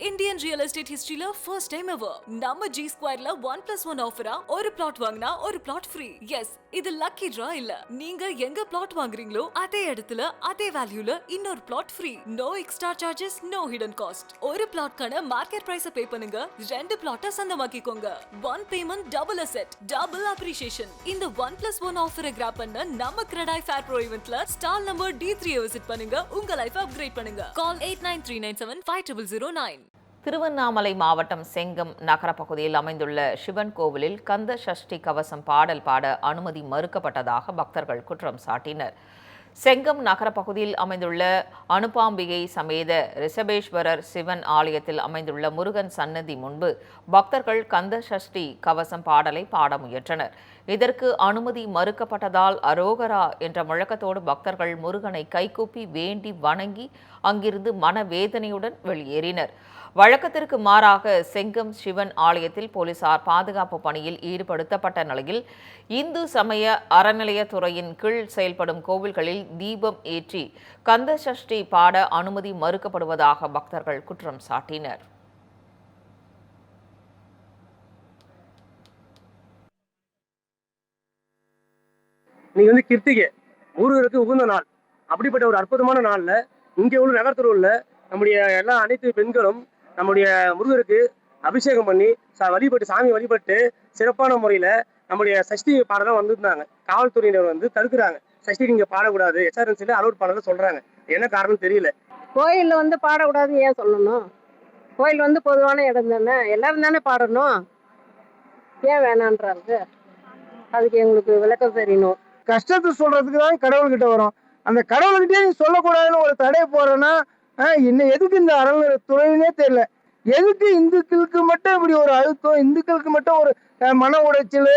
Indian real estate history la first time ever. நம்ம G Square la 1+1 ஆஃபரா ஒரு plot வாங்கினா ஒரு பிளாட் ஃப்ரீ. எஸ், இது லக்கி டிரா இல்ல. நீங்க எங்க பிளாட் வாங்குறீங்களோ அதே இடத்துல அதே வேல்யூல இன்னொரு plot free. No extra charges, no hidden cost. ஒரு பிளாட்கான மார்க்கெட் பிரைஸ பே பண்ணுங்க, ரெண்டு பிளாட்டை சொந்தமாக்கிக்கோங்க. One payment double asset, double appreciation. இந்த 1+1 ஆஃபரை கிராப் பண்ண நம்ம கிரெடாய் ஃபேர் ப்ரோ ஈவென்ட்ல ஸ்டால் நம்பர் D3 விசிட் பண்ணுங்க, உங்க லைஃப் அப்கிரேட் பண்ணுங்க. கால் 8939750009. திருவண்ணாமலை மாவட்டம் செங்கம் நகர பகுதியில் அமைந்துள்ள சிவன் கோவிலில் கந்த சஷ்டி கவசம் பாடல் பாட அனுமதி மறுக்கப்பட்டதாக பக்தர்கள் குற்றம் சாட்டினர். செங்கம் நகர பகுதியில் அமைந்துள்ள அனுபாம்பிகை சமேத ரிஷபேஸ்வரர் சிவன் ஆலயத்தில் அமைந்துள்ள முருகன் சன்னதி முன்பு பக்தர்கள் கந்த சஷ்டி கவசம் பாடலை பாட முயன்றனர். இதற்கு அனுமதி மறுக்கப்பட்டதால் அரோகரா என்ற முழக்கத்தோடு பக்தர்கள் முருகனை கைகூப்பி வேண்டி வணங்கி அங்கிருந்து மனவேதனையுடன் வெளியேறினர். வழக்கத்திற்கு மாறாக செங்கம் சிவன் ஆலயத்தில் போலீசார் பாதுகாப்பு பணியில் ஈடுபடுத்தப்பட்ட நிலையில் இந்து சமய அறநிலையத்துறையின் கீழ் செயல்படும் கோவில்களில் தீபம் ஏற்றி கந்த சஷ்டி பாட அனுமதி மறுக்கப்படுவதாக பக்தர்கள் குற்றம் சாட்டினர். இன்னைக்கு கிருத்திகை முருகருக்கு உகந்த நாள். அப்படிப்பட்ட ஒரு அற்புதமான நாள்ல இங்கே உள்ள நகர்த்தூர்ல நம்முடைய எல்லா அனைத்து பெண்களும் நம்முடைய முருகருக்கு அபிஷேகம் பண்ணி வழிபட்டு சாமி வழிபட்டு சிறப்பான முறையில நம்முடைய சஷ்டி பாடலாம் வந்திருந்தாங்க. காவல்துறையினர் வந்து தடுக்கிறாங்க. சஷ்டி நீங்க பாடக்கூடாது, SRNCல அலோட் பண்ணதை சொல்றாங்க. என்ன காரணம் தெரியல. கோயில்ல பாடக்கூடாதுன்னு ஏன் சொல்லணும்? கோயில் பொதுவான இடம் தானே, எல்லாரும் தானே பாடணும். ஏன் வேணான்றாங்க? அதுக்கு எங்களுக்கு விளக்கம் தெரியணும். கஷ்டத்தை சொல்றதுக்கு தான் கடவுள்கிட்ட வரும். அந்த கடவுள்கிட்டே நீ சொல்லக்கூடாதுன்னு ஒரு தடை போறேன்னா இன்னும் எதுக்கு இந்த அறநிலையத்துறையினே தெரியல. எதுக்கு இந்துக்களுக்கு மட்டும் இப்படி ஒரு அழுத்தம், இந்துக்களுக்கு மட்டும் ஒரு மன உடைச்சல்,